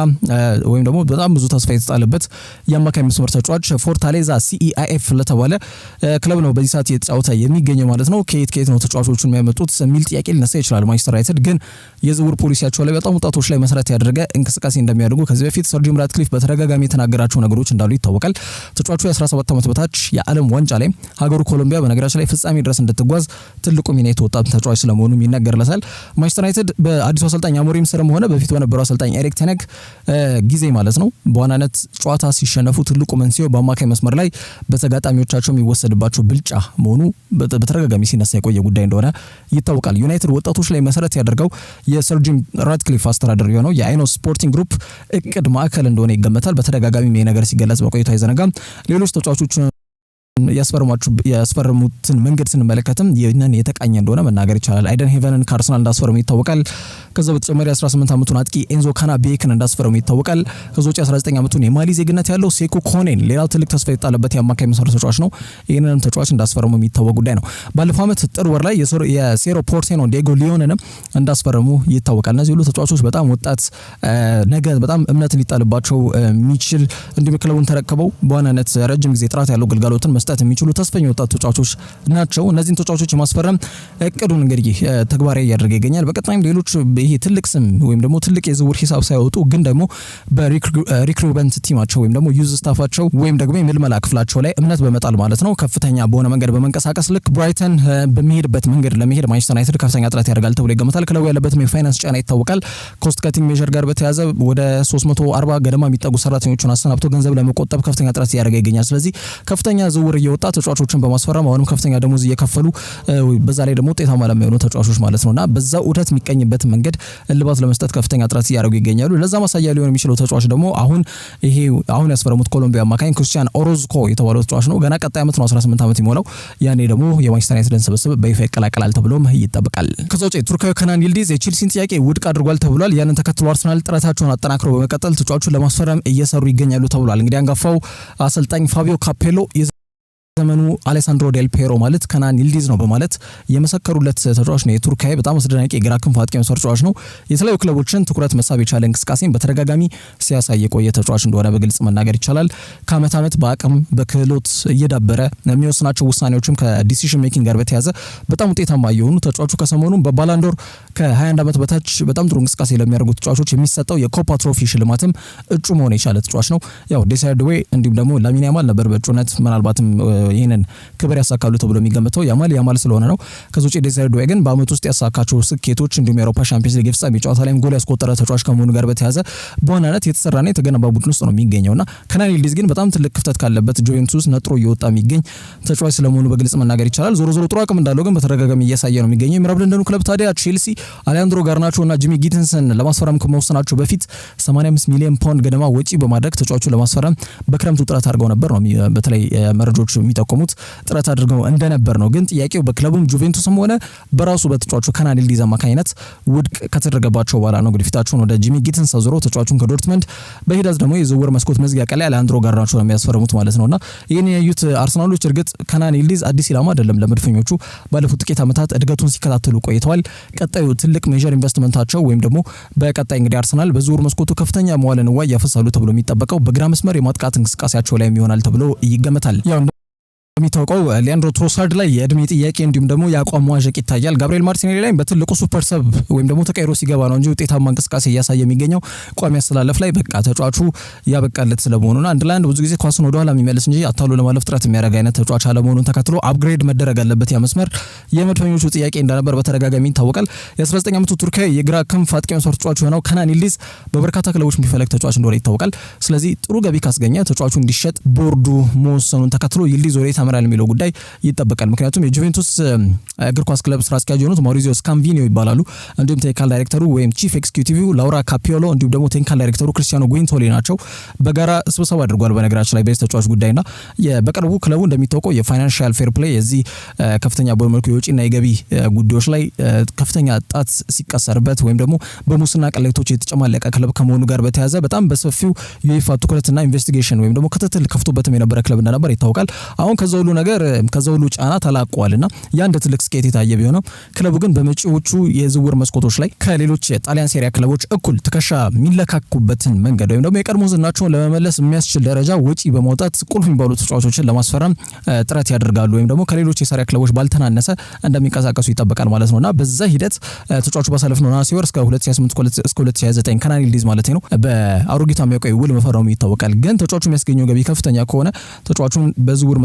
Speaker 1: ወይም ደግሞ በጣም ብዙ ተስፋ የተጣለበት የአማካይ መስመር ተጫዋች ፎርታሌዛ ሲኢአይኤፍ ለተባለ ክለብ ነው በዚህ ሰዓት እየተጫወተ የሚገኘው ማለት ነው። ከየት ነው ተጫዋቾቹን የሚያመጡት የሚል ጥያቄ ሊነሳ ይችላል። ማንቸስተር ዩናይትድ ግን የዝውውር ፖሊሲያቸው ላይ በጣም ወጣቶች ላይ መሰረት ያደረገ እንቅስቃሴ እንደሚያደርጉ ከዚህ በፊት ሰር ጂም ራትክሊፍ በተደጋጋሚ የተናገራቸው ነገሮች እንዳሉ ይታወቃል። ተጫዋቹ የ17 ዓመት በታች የዓለም ዋንጫ ላይ ሀገሩ ኮሎምቢያ በነገራችን ላይ ፍጻሜ ድረስ እንድትጓዝ ትልቁ ሚና የተወጣ ተጫዋች ስለመሆኑ ይነገርለታል። ማንቸስተር ዩናይትድ በአዲሱ አሰልጣኝ አሞሪም ስርም ሆነ በፊት በነበረው አሰልጣኝ ኤሪክ ቴን ሃግ ጊዜ ማለት ነው በዋናነት ጨዋታ ሲሸነፉ ትልቁ መንስኤው በአማካይ መስመር ላይ በተጋጣሚዎቻቸው የሚወሰድባቸው ብልጫ መሆኑ በተደጋጋሚ ሲነሳ የቆየ ጉዳይ እንደሆነ ይታወቃል። ዩናይትድ ወጣቶች ላይ መሰረት ያደርገው የሰር ጂም ራትክሊፍ አስተዳደር የሆነው የአይኖ ስፖርቲንግ ግሩፕ እቅድ ማዕከል እንደሆነ ይገመታል። በተደጋጋሚ ይሄ ነገር ሲገለጽ በቆይታ አይዘነጋም። ሌሎች ተጫዋቾች ያስፈረሙትን መንገድ ስንመለከትም ይህንን የተቃኘ እንደሆነ መናገር ይቻላል። አይደን ሄቨንን ከአርሰናል እንዳስፈረሙ ይታወቃል። ከዛ በተጨማሪ 18 ዓመቱን አጥቂ ኤንዞ ካናቤክን እንዳስፈረሙ ይታወቃል። ከዛ ውጪ 19 ዓመቱን የማሊ ዜግነት ያለው ሴኩ ኮኔን ሌላው ትልቅ ተስፋ የጣለበት የአማካይ መስመር ተጫዋች ነው። ይህንንም ተጫዋች እንዳስፈረሙ የሚታወቅ ጉዳይ ነው። ባለፈው ዓመት ጥር ወር ላይ የሴሮ ፖርቴኖ ዲየጎ ሊዮንንም እንዳስፈረሙ ይታወቃል። እነዚህ ሁሉ ተጫዋቾች በጣም ወጣት ነገ በጣም እምነት ሊጣልባቸው የሚችል እንዲሁም ክለቡን ተረክበው በዋናነት ረጅም ጊዜ ጥራት ያለው ግልጋሎትን መስጠት የሚችሉ ተስፈኛ ወጣት ተጫዋቾች ናቸው። እነዚህን ተጫዋቾች የማስፈረም እቅዱን እንግዲህ ተግባራዊ እያደረገ ይገኛል። በቀጣይም ሌሎች ይሄ ይሄ ትልቅ ስም ወይም ደግሞ ትልቅ የዝውውር ሂሳብ ሳይወጡ ግን ደግሞ በሪክሩትመንት ቲማቸው ወይም ደግሞ ዩዝ ስታፋቸው ወይም ደግሞ የምልመላ ክፍላቸው ላይ እምነት በመጣል ማለት ነው ከፍተኛ በሆነ መንገድ በመንቀሳቀስ ልክ ብራይተን በሚሄድበት መንገድ ለመሄድ ማንቸስተር ዩናይትድ ከፍተኛ ጥረት ያደርጋል ተብሎ ይገመታል። ክለቡ ያለበትም የፋይናንስ ጫና ይታወቃል። ኮስት ካቲንግ ሜዠር ጋር በተያያዘ ወደ 340 ገደማ የሚጠጉ ሰራተኞቹን አሰናብቶ ገንዘብ ለመቆጠብ ከፍተኛ ጥረት እያደረገ ይገኛል። ስለዚህ ከፍተኛ ዝውውር እየወጣ ተጫዋቾችን በማስፈረም አሁንም ከፍተኛ ደሞዝ እየከፈሉ በዛ ላይ ደግሞ ውጤታማ ለሚሆኑ ተጫዋቾች ማለት ነውና በዛ ዑደት የሚቀኝበት መንገድ እልባት ለመስጠት ከፍተኛ ጥረት እያደረጉ ይገኛሉ። ለዛ ማሳያ ሊሆን የሚችለው ተጫዋች ደግሞ አሁን ያስፈረሙት ኮሎምቢያ አማካኝ ክርስቲያን ኦሮዝኮ የተባለው ተጫዋች ነው። ገና ቀጣይ ዓመት ነው 18 ዓመት የሚሞላው። ያኔ ደግሞ የማንቸስተር ዩናይትድን ስብስብ በይፋ ይቀላቀላል ተብሎም ይጠበቃል። ከዛ ውጪ ቱርካዊ ከናን ይልዲዝ የቼልሲን ጥያቄ ውድቅ አድርጓል ተብሏል። ያንን ተከትሎ አርሰናል ጥረታቸውን አጠናክረው በመቀጠል ተጫዋቹን ለማስፈረም እየሰሩ ይገኛሉ ተብሏል። እንግዲህ አንጋፋው አሰልጣኝ ፋቢዮ ካፔሎ ዘመኑ አሌሳንድሮ ዴል ፔሮ ማለት ከናን ይልዲዝ ነው በማለት የመሰከሩለት ተጫዋች ነው። የቱርካዊ በጣም አስደናቂ የግራ ክንፍ አጥቂ መስመር ተጫዋች ነው። የተለያዩ ክለቦችን ትኩረት መሳብ የቻለ እንቅስቃሴን በተደጋጋሚ ሲያሳይ የቆየ ተጫዋች እንደሆነ በግልጽ መናገር ይቻላል። ከዓመት ዓመት በአቅም በክህሎት እየዳበረ የሚወስናቸው ውሳኔዎችም ከዲሲዥን ሜኪንግ ጋር በተያያዘ በጣም ውጤታማ የሆኑ ተጫዋቹ ከሰሞኑም በባላንዶር ከ21 ዓመት በታች በጣም ጥሩ እንቅስቃሴ ለሚያደርጉ ተጫዋቾች የሚሰጠው የኮፓ ትሮፊ ሽልማትም እጩ መሆን የቻለ ተጫዋች ነው። ያው ዴሳይር ዱዌ እንዲሁም ደግሞ ላሚን ያማል ነበር በእጩነት ምናልባትም ይህንን ክብር ያሳካሉ ተብሎ የሚገመተው ያማል ስለሆነ ነው። ከዚህ ውጪ ዴዛይር ዱዌ ግን በአመት ውስጥ ያሳካቸው ስኬቶች እንዲሁም የአውሮፓ ቻምፒየንስ ሊግ ፍጻሜ ጨዋታ ላይም ጎል ያስቆጠረ ተጫዋች ከመሆኑ ጋር በተያያዘ በዋናነት የተሰራና የተገነባ ቡድን ውስጥ ነው የሚገኘውና ከናን ይልዲዝ ግን በጣም ትልቅ ክፍተት ካለበት ጁቬንቱስ ነጥሮ እየወጣ የሚገኝ ተጫዋች ስለመሆኑ በግልጽ መናገር ይቻላል። ዞሮ ጥሩ አቅም እንዳለው ግን በተደጋጋሚ እያሳየ ነው የሚገኘው። የምዕራብ ለንደኑ ክለብ ታዲያ ቼልሲ አሌሃንድሮ ጋርናቾ እና ጂሚ ጊትንሰን ለማስፈረም ከመወሰናቸው በፊት 85 ሚሊዮን ፓውንድ ገደማ ወጪ በማድረግ ተጫዋቹን ለማስፈረም በክረምቱ ጥረት አድርገው ነበር ነው በተለይ መረጃዎች የሚጠቁሙት ጥረት አድርገው እንደነበር ነው። ግን ጥያቄው በክለቡም ጁቬንቱስም ሆነ በራሱ በተጫዋቹ ከናን ይልዲዝ አማካኝነት ውድቅ ከተደረገባቸው በኋላ ነው እንግዲህ ፊታቸውን ወደ ጂሚ ጊትንስ አዙረው ተጫዋቹን ከዶርትመንድ በሂደት ደግሞ የዝውውር መስኮት መዝጊያ ቀን ላይ አሌሃንድሮ ጋርናቾ ነው የሚያስፈርሙት ማለት ነውና ይህን ያዩት አርሰናሎች እርግጥ ከናን ይልዲዝ አዲስ ኢላማ አይደለም ለመድፈኞቹ። ባለፉት ጥቂት ዓመታት እድገቱን ሲከታተሉ ቆይተዋል። ቀጣዩ ትልቅ ሜጀር ኢንቨስትመንታቸው ወይም ደግሞ በቀጣይ እንግዲህ አርሰናል በዝውውር መስኮቱ ከፍተኛ መዋለ ንዋይ ያፈሳሉ ተብሎ የሚጠበቀው በግራ መስመር የማጥቃት እንቅስቃሴያቸው ላይ ይሆናል ተብሎ ይገመታል። ያው የሚታወቀው ሊያንድሮ ትሮሳርድ ላይ የእድሜ ጥያቄ እንዲሁም ደግሞ የአቋም መዋዠቅ ይታያል። ጋብሪኤል ማርቲኔሊ ላይ በትልቁ ሱፐር ሰብ ወይም ደግሞ ተቀይሮ ሲገባ ነው እንጂ ውጤታማ እንቅስቃሴ እያሳየ የሚገኘው ቋሚ አስተላለፍ ላይ በቃ ተጫዋቹ ያበቃለት ስለመሆኑና አንድ ለአንድ ብዙ ጊዜ ኳስን ወደ ኋላ የሚመልስ እንጂ አታሎ ለማለፍ ጥረት የሚያደርግ አይነት ተጫዋች አለመሆኑን ተከትሎ አፕግሬድ መደረግ አለበት ያ መስመር የመድፈኞቹ ጥያቄ እንደነበር በተደጋጋሚ ይታወቃል። የ19 ዓመቱ ቱርካዊ የግራ ክንፍ አጥቂ መስመር ተጫዋች የሆነው ከናን ይልዲዝ በበርካታ ክለቦች የሚፈለግ ተጫዋች እንደሆነ ይታወቃል። ስለዚህ ጥሩ ገቢ ካስገኘ ተጫዋቹ እንዲሸጥ ቦርዱ መወሰኑን ተከትሎ ይልዲዝ ወደ ተመራል የሚለው ጉዳይ ይጠበቃል። ምክንያቱም የጁቬንቱስ እግር ኳስ ክለብ ስራ አስኪያጅ የሆኑት ማውሪዚዮ ስካምቪኒዮ ይባላሉ። እንዲሁም ቴክኒካል ዳይሬክተሩ ወይም ቺፍ ኤክስኪዩቲቭ ላውራ ካፒዮሎ እንዲሁም ደግሞ ቴክኒካል ዳይሬክተሩ ክሪስቲያኖ ጉንቶሊ ናቸው። በጋራ ስብሰባ አድርጓል በነገራችን ላይ በዚህ ተጫዋች ጉዳይና በቅርቡ ክለቡ እንደሚታወቀው የፋይናንሻል ፌር ፕሌይ የዚህ ከፍተኛ በመልኩ የወጪና የገቢ ጉዳዮች ላይ ከፍተኛ ጣት ሲቀሰርበት ወይም ደግሞ በሙስና ቅሌቶች የተጨማለቀ ክለብ ከመሆኑ ጋር በተያያዘ በጣም በሰፊው ዩኤፋ ትኩረትና ኢንቨስቲጌሽን ወይም ደግሞ ክትትል ከፍቶበትም የነበረ ክለብ እንደነበር ይታወቃል። አሁን ከዛ ሁሉ ነገር ከዛ ሁሉ ጫና ተላቋልና ያ እንደ ትልቅ ስኬት የታየ ቢሆንም ክለቡ ግን በመጪዎቹ የዝውውር መስኮቶች ላይ ከሌሎች የጣሊያን ሴሪያ ክለቦች እኩል ትከሻ የሚለካኩበትን መንገድ ወይም ደግሞ የቀድሞ ዝናቸውን ለመመለስ የሚያስችል ደረጃ ወጪ በማውጣት ቁልፍ የሚባሉ ተጫዋቾችን ለማስፈረም ጥረት ያደርጋሉ ወይም ደግሞ ከሌሎች የሴሪያ ክለቦች ባልተናነሰ እንደሚንቀሳቀሱ ይጠበቃል ማለት ነውና በዛ ሂደት ተጫዋቹ ባሳለፍነው ነሐሴ ወር እስከ 2028 እስከ 2029 ከናን ይልዲዝ ማለት ነው በአሮጊቷ የሚያውቀው ውል መፈረሙ ይታወቃል። ግን ተጫዋቹ የሚያስገኘው ገቢ ከፍተኛ ከሆነ ተጫዋቹን በዝውውር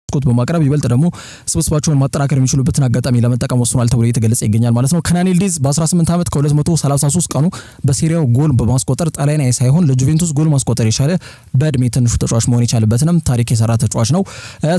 Speaker 1: መስኮት በማቅረብ ይበልጥ ደግሞ ስብስባቸውን ማጠናከር የሚችሉበትን አጋጣሚ ለመጠቀም ወስኗል ተብሎ እየተገለጸ ይገኛል ማለት ነው። ከናን ይልዲዝ በ18 ዓመት ከ233 ቀኑ በሴሪያው ጎል በማስቆጠር ጣሊያናዊ ሳይሆን ለጁቬንቱስ ጎል ማስቆጠር የቻለ በእድሜ ትንሹ ተጫዋች መሆን የቻለበትንም ታሪክ የሰራ ተጫዋች ነው።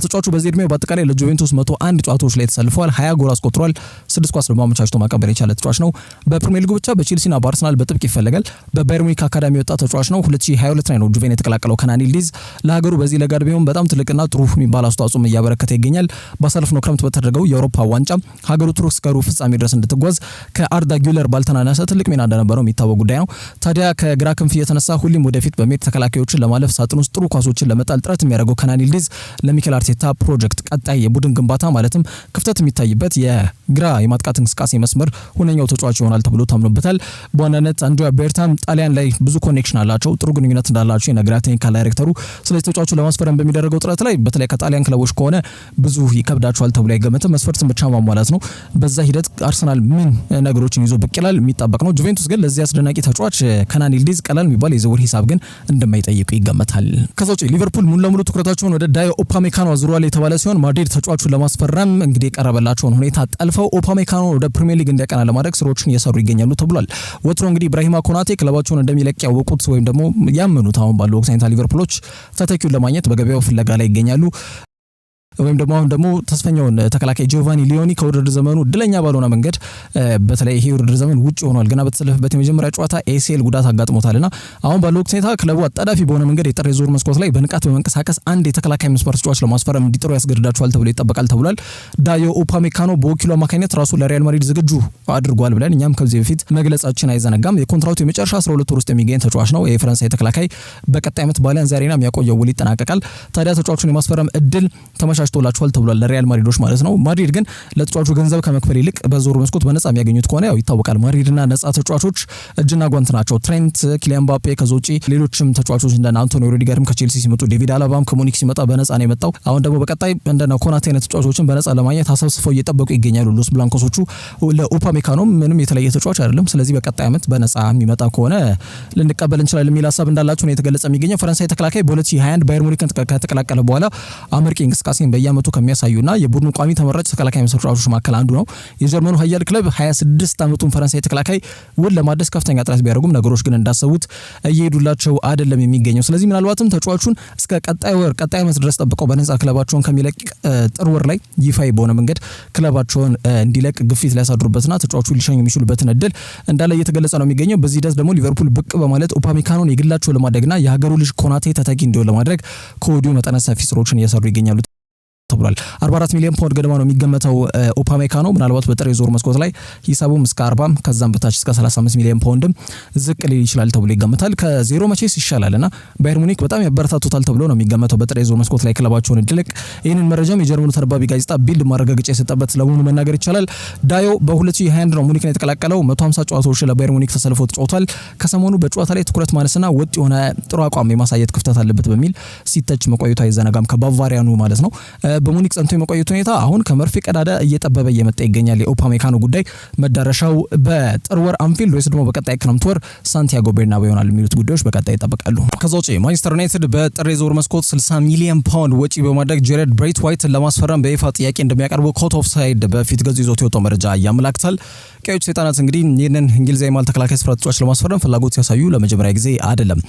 Speaker 1: ተጫዋቹ በዚህ እድሜው በአጠቃላይ ለጁቬንቱስ 101 ጨዋታዎች ላይ ተሰልፏል። 20 ጎል አስቆጥሯል። 6 ኳስ ደግሞ አመቻችቶ ማቀበል የቻለ ተጫዋች ነው። በፕሪሚየር ሊጉ ብቻ በቼልሲና በአርሰናል በጥብቅ ይፈልጋል። በባየር ሙኒክ አካዳሚ የወጣ ተጫዋች ነው። 2022 ላይ ነው ጁቬን የተቀላቀለው ከናን ይልዲዝ ለሀገሩ በዚህ ለጋድ ቢሆን በጣም ትልቅና ጥሩ የሚባል አስተዋጽኦ እያበረከተ ይገኛል። ባሳለፍነው ክረምት በተደረገው የአውሮፓ ዋንጫ ሀገሩ ቱርክ እስከ ሩብ ፍጻሜ ድረስ እንድትጓዝ ከአርዳ ጊለር ባልተናነሰ ትልቅ ሚና እንደነበረው የሚታወቅ ጉዳይ ነው። ታዲያ ከግራ ክንፍ የተነሳ ሁሌም ወደፊት በሜድ ተከላካዮችን ለማለፍ ሳጥን ውስጥ ጥሩ ኳሶችን ለመጣል ጥረት የሚያደርገው ከናን ይልዲዝ ለሚኬል አርቴታ ፕሮጀክት ቀጣይ የቡድን ግንባታ ማለትም ክፍተት የሚታይበት የግራ የማጥቃት እንቅስቃሴ መስመር ሁነኛው ተጫዋች ይሆናል ተብሎ ታምኖበታል። በዋናነት አንድሪያ ቤርታም ጣሊያን ላይ ብዙ ኮኔክሽን አላቸው፣ ጥሩ ግንኙነት እንዳላቸው የነገራት ቴክኒካል ዳይሬክተሩ። ስለዚህ ተጫዋቹ ለማስፈረም በሚደረገው ጥረት ላይ በተለይ ከጣሊያን ክለቦች ከሆነ ብዙ ይከብዳቸዋል ተብሎ አይገመትም። መስፈርትን ብቻ ማሟላት ነው። በዛ ሂደት አርሰናል ምን ነገሮችን ይዞ ብቅ ይላል የሚጠበቅ ነው። ጁቬንቱስ ግን ለዚህ አስደናቂ ተጫዋች ከናን ይልዲዝ ቀላል የሚባል የዝውውር ሂሳብ ግን እንደማይጠይቁ ይገመታል። ከዛ ውጪ ሊቨርፑል ሙሉ ለሙሉ ትኩረታቸውን ወደ ዳዮ ኡፓሜካኖ አዙሯል የተባለ ሲሆን ማድሪድ ተጫዋቹን ለማስፈረም እንግዲህ የቀረበላቸውን ሁኔታ ጠልፈው ኡፓሜካኖ ወደ ፕሪሚየር ሊግ እንዲያቀና ለማድረግ ስራዎችን እየሰሩ ይገኛሉ ተብሏል። ወትሮ እንግዲህ ኢብራሂማ ኮናቴ ክለባቸውን እንደሚለቅ ያወቁት ወይም ደግሞ ያመኑት አሁን ባለው ወቅት ሊቨርፑሎች ተተኪውን ለማግኘት በገበያው ፍለጋ ላይ ይገኛሉ። ወይም ደግሞ አሁን ደግሞ ተስፈኛውን ተከላካይ ጆቫኒ ሊዮኒ ከውድድር ዘመኑ እድለኛ ባልሆነ መንገድ በተለይ ይሄ ውድድር ዘመን ውጭ ሆኗል። ገና በተሰለፈበት የመጀመሪያ ጨዋታ ኤሲኤል ጉዳት አጋጥሞታልና አሁን ባለው ወቅት ክለቡ አጣዳፊ በሆነ መንገድ የጥር የዝውውር መስኮት ላይ በንቃት በመንቀሳቀስ አንድ የተከላካይ መስመር ተጫዋች ለማስፈረም እንዲጥሩ ያስገድዳቸዋል ተብሎ ይጠበቃል ተብሏል። ዳዮ ኡፓሜካኖ በወኪሉ አማካኝነት ራሱ ለሪያል ማድሪድ ዝግጁ አድርጓል ብለን እኛም ከዚህ በፊት መግለጻችን አይዘነጋም። የኮንትራቱ የመጨረሻ 12 ወር ውስጥ የሚገኝ ተጫዋች ነው። የፈረንሳይ ተከላካይ በቀጣይ ዓመት በአሊያንዝ አሬና የሚያቆየው ውል ይጠናቀቃል። ታዲያ ተጫዋቹን የማስፈረም እድል ተመቻችቶላቸዋል ተብሏል ለሪያል ማድሪዶች ማለት ነው። ማድሪድ ግን ለተጫዋቹ ገንዘብ ከመክፈል ይልቅ በዝውውር መስኮት በነፃ የሚያገኙት ከሆነ ያው ይታወቃል። ማድሪድና ነፃ ተጫዋቾች እጅና ጓንት ናቸው። ትሬንት፣ ኪሊያን ምባፔ ከዛ ውጪ ሌሎችም ተጫዋቾች እንደ አንቶኒ ሩዲገርም ከቼልሲ ሲመጡ፣ ዴቪድ አላባም ከሙኒክ ሲመጣ በነፃ ነው የመጣው። አሁን ደግሞ በቀጣይ እንደ ኮናቴ አይነት ተጫዋቾችን በነፃ ለማግኘት አሰብስፈው እየጠበቁ ይገኛሉ ሎስ ብላንኮሶቹ። ለኡፓሜካኖም ምንም የተለየ ተጫዋች አይደለም። ስለዚህ በቀጣይ ዓመት በነፃ የሚመጣ ከሆነ ልንቀበል እንችላለን የሚል ሀሳብ እንዳላቸው ነው የተገለጸ የሚገኘው። ፈረንሳይ ተከላካይ በ2021 ባየር ሙኒክን ከተቀላቀለ በኋላ አመርቂ እንቅስቃሴን በየዓመቱ ከሚያሳዩና የቡድኑ ቋሚ ተመራጭ ተከላካይ ተጫዋቾች መካከል አንዱ ነው። የጀርመኑ ኃያል ክለብ 26 ዓመቱን ፈረንሳይ ተከላካይ ውል ለማደስ ከፍተኛ ጥረት ቢያደርጉም ነገሮች ግን እንዳሰቡት እየሄዱላቸው አይደለም የሚገኘው። ስለዚህ ምናልባትም ተጫዋቹን እስከ ቀጣይ ዓመት ድረስ ጠብቀው በነፃ ክለባቸውን ከሚለቅ ጥር ወር ላይ ይፋይ በሆነ መንገድ ክለባቸውን እንዲለቅ ግፊት ሊያሳድሩበትና ተጫዋቹ ሊሸኙ የሚችሉበትን እድል እንዳለ እየተገለጸ ነው የሚገኘው። በዚህ ሂደት ደግሞ ሊቨርፑል ብቅ በማለት ኡፓሜካኖን የግላቸው ለማድረግና የሀገሩ ልጅ ኮናቴ ተተኪ እንዲሆን ለማድረግ ከወዲሁ መጠነ ሰፊ ስራዎችን እየሰሩ ይገኛሉ ተብሏል። 44 ሚሊዮን ፓውንድ ገደማ ነው የሚገመተው ኡፓሜካኖ። ምናልባት በጥር የዝውውር መስኮት ላይ ሂሳቡም እስከ 40 ከዛም በታች እስከ 35 ሚሊዮን ፓውንድም ዝቅ ሊል ይችላል ተብሎ ይገመታል። ከዜሮ መቼስ ይሻላልና ባየር ሙኒክ በጣም ያበረታቱታል ተብሎ ነው የሚገመተው በጥር የዝውውር መስኮት ላይ ክለባቸውን እንዲለቅ። ይህንን መረጃም የጀርመኑ ተነባቢ ጋዜጣ ቢልድ ማረጋገጫ የሰጠበት ስለመሆኑ መናገር ይቻላል። ዳዮ በ2021 ነው ሙኒክን የተቀላቀለው። 150 ጨዋታዎች ለባየር ሙኒክ ተሰልፎ ተጫውቷል። ከሰሞኑ በጨዋታ ላይ ትኩረት ማነስና ወጥ የሆነ ጥሩ አቋም የማሳየት ክፍተት አለበት በሚል ሲተች መቆየቱ አይዘነጋም። ከባቫሪያኑ ማለት ነው። በሙኒክ ጸንቶ የመቆየት ሁኔታ አሁን ከመርፌ ቀዳዳ እየጠበበ እየመጣ ይገኛል። የኡፓሜካኖ ጉዳይ መዳረሻው በጥር ወር አንፊልድ ወይስ ደግሞ በቀጣይ ክረምት ወር ሳንቲያጎ ቤርናቤው ይሆናል የሚሉት ጉዳዮች በቀጣይ ይጠበቃሉ። ከዛ ውጪ ማንቸስተር ዩናይትድ በጥር የዝውውር መስኮት 60 ሚሊዮን ፓውንድ ወጪ በማድረግ ጄሬድ ብሬት ዋይትን ለማስፈረም በይፋ ጥያቄ እንደሚያቀርቡ ኮት ኦፍ ሳይድ በፊት ገጹ ይዞት የወጣው መረጃ ያመላክታል። ቀዮች ሰይጣናት እንግዲህ ይህንን እንግሊዛዊ ማል ተከላካይ ስፍራ ተጫዋች ለማስፈረም ፍላጎት ሲያሳዩ ለመጀመሪያ ጊዜ አይደለም።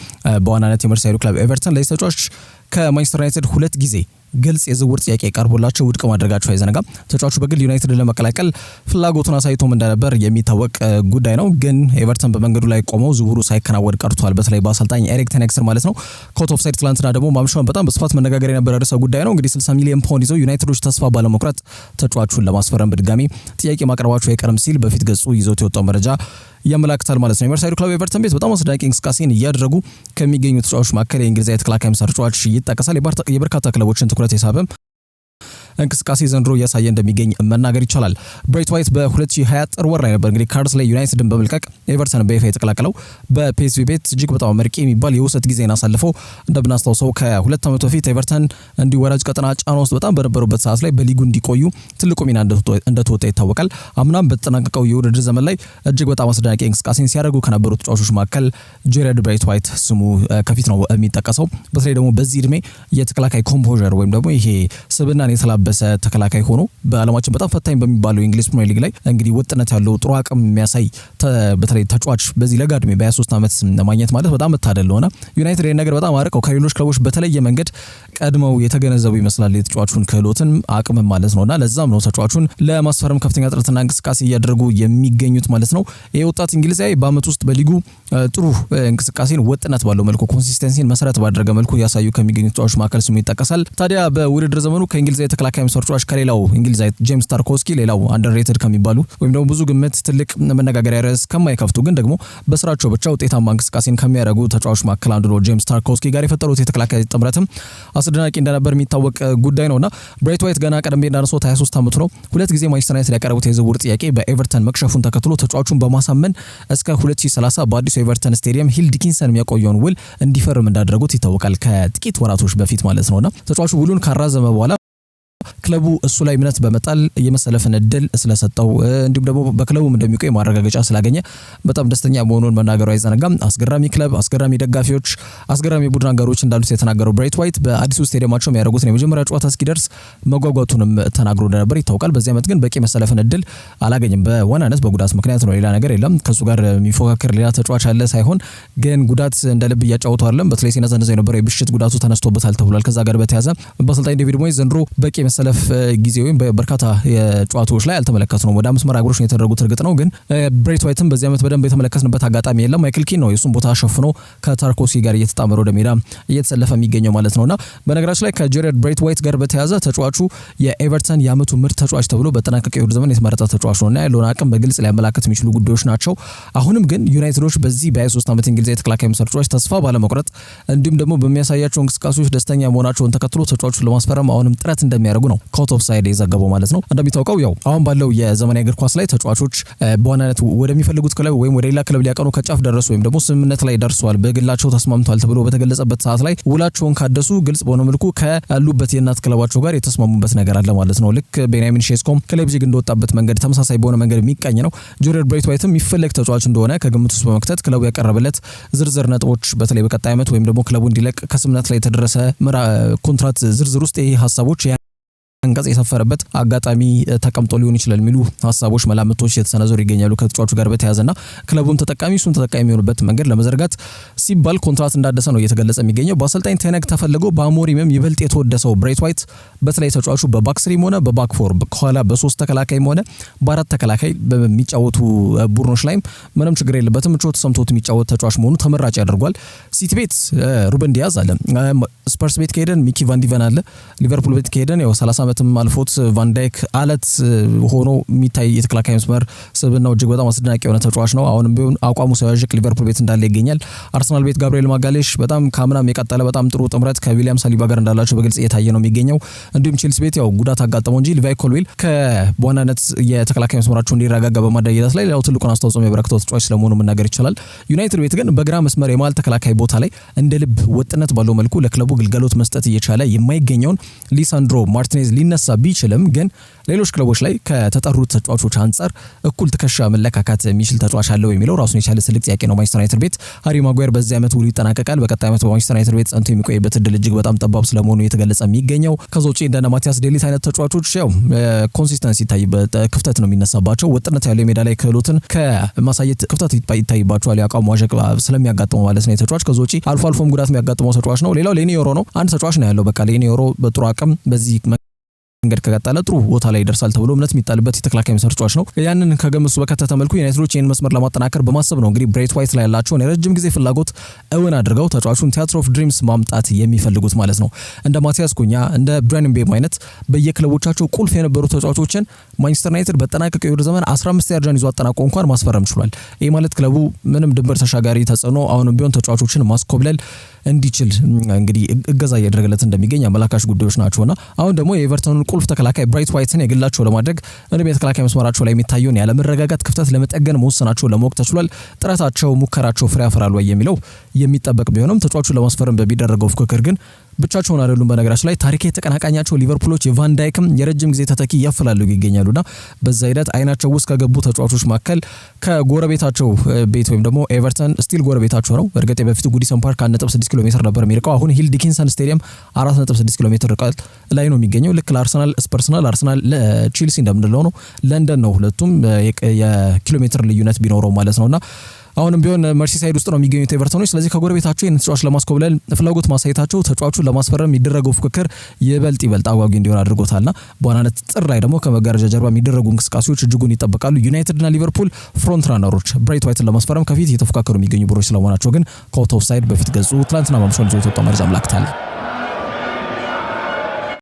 Speaker 1: በዋናነት የመርሳይዱ ክለብ ኤቨርተን ለዚህ ተጫዋች ከማንቸስተር ዩናይትድ 2 ጊዜ ግልጽ የዝውውር ጥያቄ ቀርቦላቸው ውድቅ ማድረጋቸው አይዘነጋም። ተጫዋቹ በግል ዩናይትድ ለመቀላቀል ፍላጎቱን አሳይቶም እንደነበር የሚታወቅ ጉዳይ ነው። ግን ኤቨርተን በመንገዱ ላይ ቆመው ዝውውሩ ሳይከናወን ቀርቷል። በተለይ በአሰልጣኝ ኤሪክ ቴን ሃግ ማለት ነው። ኮት ኦፍ ሳይድ ትላንትና ደግሞ ማምሻውን በጣም በስፋት መነጋገር የነበረ ርዕሰ ጉዳይ ነው። እንግዲህ 60 ሚሊዮን ፓውንድ ይዘው ዩናይትዶች ተስፋ ባለመቁረጥ ተጫዋቹን ለማስፈረም በድጋሚ ጥያቄ ማቅረባቸው አይቀርም ሲል በፊት ገጹ ይዞት የወጣው መረጃ ያመላክታል ማለት ነው። የመርሳይዱ ክለብ ኤቨርተን ቤት በጣም አስደናቂ እንቅስቃሴን እያደረጉ ከሚገኙ ተጫዋቾች መካከል የእንግሊዛዊ ተከላካይ መስመር ተጫዋች ይጠቀሳል። የበርካታ ክለቦችን ትኩረት የሳበም እንቅስቃሴ ዘንድሮ እያሳየ እንደሚገኝ መናገር ይቻላል። ብሬት ዋይት በ2020 ጥር ወር ላይ ነበር እንግዲህ ካርድስሌይ ዩናይትድን በመልቀቅ ኤቨርተን በይፋ የተቀላቀለው። በፒኤስቪ ቤት እጅግ በጣም አመርቂ የሚባል የውሰት ጊዜን አሳልፈው እንደምናስታውሰው ከ2 ዓመት በፊት ኤቨርተን እንዲህ ወራጅ ቀጠና ጫና ውስጥ በጣም በነበሩበት ሰዓት ላይ በሊጉ እንዲቆዩ ትልቁ ሚና እንደተወጣ ይታወቃል። አምናም በተጠናቀቀው የውድድር ዘመን ላይ እጅግ በጣም አስደናቂ እንቅስቃሴን ሲያደርጉ ከነበሩ ተጫዋቾች መካከል ጄሬድ ብሬት ዋይት ስሙ ከፊት ነው የሚጠቀሰው። በተለይ ደግሞ በዚህ እድሜ የተከላካይ ኮምፖዠር ወይም ደግሞ ይሄ ስብናን የተላበሰ ተከላካይ ሆኖ በዓለማችን በጣም ፈታኝ በሚባለው የእንግሊዝ ፕሪሚየር ሊግ ላይ እንግዲህ ወጥነት ያለው ጥሩ አቅም የሚያሳይ በተለይ ተጫዋች በዚህ ለጋ እድሜ በ23 ዓመት ማግኘት ማለት በጣም መታደል ነውና ዩናይትድ ይህን ነገር በጣም አርቀው ከሌሎች ክለቦች በተለየ መንገድ ቀድመው የተገነዘቡ ይመስላል የተጫዋቹን ክህሎትን አቅም ማለት ነውና ለዛም ነው ተጫዋቹን ለማስፈረም ከፍተኛ ጥረትና እንቅስቃሴ እያደረጉ የሚገኙት ማለት ነው። ይህ ወጣት እንግሊዛዊ በአመት ውስጥ በሊጉ ጥሩ እንቅስቃሴን ወጥነት ባለው መልኩ ኮንሲስተንሲን መሰረት ባደረገ መልኩ ያሳዩ ከሚገኙ ተጫዋቾች መካከል ስሙ ይጠቀሳል። ታዲያ በውድድር ዘመኑ ከእንግሊዛዊ ተከላካይ መስመር ተጫዋች ከሌላው እንግሊዛዊ ጄምስ ታርኮስኪ ሌላው አንደርሬትድ ከሚባሉ ወይም ደግሞ ብዙ ግምት ትልቅ መነጋገሪያ ርዕስ ከማይከፍቱ ግን ደግሞ በስራቸው ብቻ ውጤታማ እንቅስቃሴን ከሚያደርጉ ተጫዋቾች መካከል አንዱ ነው። ጄምስ ታርኮስኪ ጋር የፈጠሩት የተከላካይ ጥምረትም አስደናቂ እንደነበር የሚታወቅ ጉዳይ ነውና ብሬት ዋይት ገና ቀደም ብዬ እንዳነሳሁት 23 ዓመቱ ነው። 2 ጊዜ ማንቸስተር ዩናይትድ ያቀረቡት የዝውውር ጥያቄ በኤቨርተን መክሸፉን ተከትሎ ተጫዋቹን በማሳመን እስከ 2030 በአዲሱ ኤቨርተን ስቴዲየም ሂል ዲኪንሰን የሚያቆየውን ውል እንዲፈርም እንዳደረጉት ይታወቃል። ከጥቂት ወራቶች በፊት ማለት ነውና ተጫዋቹ ውሉን ካራዘመ በኋላ ክለቡ እሱ ላይ እምነት በመጣል የመሰለፍን እድል ስለሰጠው እንዲሁም ደግሞ በክለቡ እንደሚቆይ ማረጋገጫ ስላገኘ በጣም ደስተኛ መሆኑን መናገሩ አይዘነጋም። አስገራሚ ክለብ፣ አስገራሚ ደጋፊዎች፣ አስገራሚ ቡድን አጋሮች እንዳሉት የተናገረው ብሬት ዋይት በአዲሱ ስቴዲየማቸው የሚያደርጉትን የመጀመሪያ ጨዋታ እስኪደርስ መጓጓቱንም ተናግሮ እንደነበር ይታወቃል። በዚህ ዓመት ግን በቂ መሰለፍን እድል አላገኝም። በዋናነት በጉዳት ምክንያት ነው፣ ሌላ ነገር የለም። ከሱ ጋር የሚፎካከር ሌላ ተጫዋች አለ ሳይሆን ግን ጉዳት እንደ ልብ እያጫወተው አይደለም። በተለይ ሲነዘነዘ የነበረው የብሽት ጉዳቱ ተነስቶበታል ተብሏል። ከዛ ጋር በተያያዘ በአሰልጣኝ ዴቪድ ሞይስ ዘንድሮ በቂ መሰለፍ ጊዜ ወይም በርካታ የጨዋታዎች ላይ አልተመለከትነውም። ወደ 5 መርሃ ግብሮች ነው የተደረጉት እርግጥ ነው፣ ግን ብሬት ዋይትም በዚህ ዓመት በደንብ የተመለከትንበት አጋጣሚ የለም። ማይክል ኪን ነው የሱን ቦታ ሸፍኖ ከታርኮሲ ጋር እየተጣመረ ወደ ሜዳ እየተሰለፈ የሚገኘው ማለት ነውና በነገራችን ላይ ከጄሬድ ብሬት ዋይት ጋር በተያያዘ ተጫዋቹ የኤቨርተን የዓመቱ ምርጥ ተጫዋች ተብሎ በተጠናቀቀው የውድድር ዘመን የተመረጠ ተጫዋች ነውና ያለውን አቅም በግልጽ ሊያመላክት የሚችሉ ጉዳዮች ናቸው። አሁንም ግን ዩናይትዶች በዚህ በ23 ዓመት እንግሊዛዊ ተከላካይ መስመር ተጫዋች ተስፋ ባለመቁረጥ እንዲሁም ደግሞ በሚያሳያቸው እንቅስቃሴዎች ደስተኛ መሆናቸውን ተከትሎ ተጫዋቹን ለማስፈረም አሁንም ጥረት እንደሚያደርጉ ነው ከአውት ኦፍ ሳይድ የዘገበው ማለት ነው። እንደሚታወቀው ያው አሁን ባለው የዘመናዊ እግር ኳስ ላይ ተጫዋቾች በዋናነት ወደሚፈልጉት ክለብ ወይም ወደ ሌላ ክለብ ሊያቀኑ ከጫፍ ደረሱ ወይም ደግሞ ስምምነት ላይ ደርሰዋል፣ በግላቸው ተስማምተዋል ተብሎ በተገለጸበት ሰዓት ላይ ውላቸውን ካደሱ ግልጽ በሆነ መልኩ ከያሉበት የእናት ክለባቸው ጋር የተስማሙበት ነገር አለ ማለት ነው። ልክ ቤንያሚን ሼስኮም ከሌፕዚግ እንደወጣበት መንገድ ተመሳሳይ በሆነ መንገድ የሚቃኝ ነው። ጄሬድ ብሬት ዋይትም የሚፈለግ ተጫዋች እንደሆነ ከግምት ውስጥ በመክተት ክለቡ ያቀረበለት ዝርዝር ነጥቦች በተለይ በቀጣይ ዓመት ወይም ደግሞ ክለቡ እንዲለቅ ከስምምነት ላይ የተደረሰ ኮንትራት ዝርዝር ውስጥ ይሄ ሀሳቦች አንቀጽ የሰፈረበት አጋጣሚ ተቀምጦ ሊሆን ይችላል የሚሉ ሀሳቦች መላምቶች የተሰነዘሩ ይገኛሉ ከተጫዋቹ ጋር በተያያዘና ክለቡም ተጠቃሚ እሱም ተጠቃሚ የሚሆንበት መንገድ ለመዘርጋት ሲባል ኮንትራት እንዳደሰ ነው እየተገለጸ የሚገኘው። በአሰልጣኝ ቴነግ ተፈልጎ በአሞሪምም ይበልጥ የተወደሰው ብሬት ዋይት በተለይ ተጫዋቹ በባክስሪም ሆነ በባክፎር ከኋላ በ3 ተከላካይም ሆነ በ4 ተከላካይ በሚጫወቱ ቡድኖች ላይም ምንም ችግር የለበትም፣ ምቾት ሰምቶት የሚጫወት ተጫዋች መሆኑ ተመራጭ ያደርጓል። ሲቲ ቤት ሩበን ዲያዝ አለ፣ ስፐርስ ቤት ከሄደን ሚኪ ቫንዲቨን አለ፣ ሊቨርፑል ቤት ከሄደን ያው 30 ዓመትም አልፎት ቫንዳይክ አለት ሆኖ የሚታይ የተከላካይ መስመር ስብናው እጅግ በጣም አስደናቂ የሆነ ተጫዋች ነው። አሁንም ቢሆን አቋሙ ሳይዋዥቅ ሊቨርፑል ቤት እንዳለ ይገኛል። አርሰናል ቤት ጋብሪኤል ማጋሌሽ በጣም ካምናም የቀጠለ በጣም ጥሩ ጥምረት ከዊሊያም ሳሊባ ጋር እንዳላቸው በግልጽ እየታየ ነው የሚገኘው። እንዲሁም ቼልሲ ቤት ያው ጉዳት አጋጠመው እንጂ ሊቫይ ኮልዊል ከበዋናነት የተከላካይ መስመራቸው እንዲረጋጋ በማድረግ ሂደት ላይ ያው ትልቁን አስተዋጽኦ የሚያበረክተው ተጫዋች ስለመሆኑ መናገር ይቻላል። ዩናይትድ ቤት ግን በግራ መስመር የማል ተከላካይ ቦታ ላይ እንደ ልብ ወጥነት ባለው መልኩ ለክለቡ ግልጋሎት መስጠት እየቻለ የማይገኘውን ሊሳንድሮ ማርቲኔዝ ሊነሳ ቢችልም ግን ሌሎች ክለቦች ላይ ከተጠሩት ተጫዋቾች አንጻር እኩል ትከሻ መለካካት የሚችል ተጫዋች አለው የሚለው ራሱን የቻለ ትልቅ ጥያቄ ነው። ማንቸስተር ዩናይትድ ቤት ሃሪ ማጓየር በዚህ ዓመት ውሉ ይጠናቀቃል። በቀጣይ ዓመት በማንቸስተር ዩናይትድ ቤት ጸንቶ የሚቆይበት እድል እጅግ በጣም ጠባብ ስለመሆኑ የተገለጸ የሚገኘው። ከዛ ውጪ እንደነ ማቲያስ ዴሊት አይነት ተጫዋቾች ያው ኮንሲስተንሲ ይታይበት ክፍተት ነው የሚነሳባቸው። ወጥነት ያለው የሜዳ ላይ ክህሎትን ከማሳየት ክፍተት ይታይባቸዋል። ያቋም ዋዠቅ ስለሚያጋጥመው ማለት ነው ተጫዋች። ከዛ ውጪ አልፎ አልፎም ጉዳት የሚያጋጥመው ተጫዋች ነው። ሌላው ሌኒ ዮሮ ነው። አንድ ተጫዋች ነው ያለው በቃ ሌኒ ዮሮ በጥሩ አቅም በዚህ መንገድ ከቀጠለ ጥሩ ቦታ ላይ ይደርሳል ተብሎ እምነት የሚጣልበት የተከላካይ መስመር ተጫዋች ነው። ያንን ከገምሱ በከተተ መልኩ ዩናይትዶች ይህን መስመር ለማጠናከር በማሰብ ነው እንግዲህ ብሬት ዋይት ላይ ያላቸውን የረጅም ጊዜ ፍላጎት እውን አድርገው ተጫዋቹን ቲያትር ኦፍ ድሪምስ ማምጣት የሚፈልጉት ማለት ነው። እንደ ማቲያስ ኩኛ እንደ ብራያን ምቤሞ አይነት በየክለቦቻቸው ቁልፍ የነበሩ ተጫዋቾችን ማንቸስተር ዩናይትድ በተጠናቀቀው የውድድር ዘመን 15 ደረጃን ይዞ አጠናቆ እንኳን ማስፈረም ችሏል። ይህ ማለት ክለቡ ምንም ድንበር ተሻጋሪ ተጽዕኖ አሁንም ቢሆን ተጫዋቾችን ማስኮብለል እንዲችል እንግዲህ እገዛ እያደረገለት እንደሚገኝ አመላካሽ ጉዳዮች ናቸውና አሁን ደግሞ የኤቨርተኑን ቁልፍ ተከላካይ ብሬት ዋይትን የግላቸው ለማድረግ እንደ የተከላካይ መስመራቸው ላይ የሚታየውን ያለመረጋጋት ክፍተት ለመጠገን መወሰናቸው ለማወቅ ተችሏል። ጥረታቸው ሙከራቸው ፍሬ ያፈራል ወይ የሚለው የሚጠበቅ ቢሆንም ተጫዋቹን ለማስፈረም በሚደረገው ፍክክር ግን ብቻቸውን አይደሉም። በነገራችን ላይ ታሪካዊ ተቀናቃኛቸው ሊቨርፑሎች የቫን ዳይክም የረጅም ጊዜ ተተኪ ያፈላልጉ ይገኛሉና በዛ ሂደት አይናቸው ውስጥ ከገቡ ተጫዋቾች መካከል ከጎረቤታቸው ቤት ወይም ደግሞ ኤቨርተን ስቲል ጎረቤታቸው ነው። እርግጥ በፊቱ ጉዲሰን ፓርክ 1.6 ኪሎ ሜትር ነበር የሚርቀው። አሁን ሂል ዲኪንሰን ስቴዲየም 4.6 ኪሎ ሜትር ርቀት ላይ ነው የሚገኘው። ልክ ለአርሰናል ስፐርስናል አርሰናል ለቼልሲ እንደምንለው ነው። ለንደን ነው ሁለቱም የኪሎ ሜትር ልዩነት ቢኖረው ማለት ነውና አሁንም ቢሆን መርሲሳይድ ውስጥ ነው የሚገኙት ኤቨርተኖች። ስለዚህ ከጎረቤታቸው ይህን ተጫዋች ለማስኮብለል ፍላጎት ማሳየታቸው ተጫዋቹን ለማስፈረም የሚደረገው ፍክክር ይበልጥ አጓጊ እንዲሆን አድርጎታልና በዋናነት ጥር ላይ ደግሞ ከመጋረጃ ጀርባ የሚደረጉ እንቅስቃሴዎች እጅጉን ይጠበቃሉ። ዩናይትድና ሊቨርፑል ፍሮንት ራነሮች ብሬት ዋይትን ለማስፈረም ከፊት እየተፎካከሩ የሚገኙ ቡድኖች ስለመሆናቸው ግን ከአውት ኦፍ ሳይድ በፊት ገጹ ትላንትና ማምሻውን ይዞ የተወጣው መረጃ አመላክታል።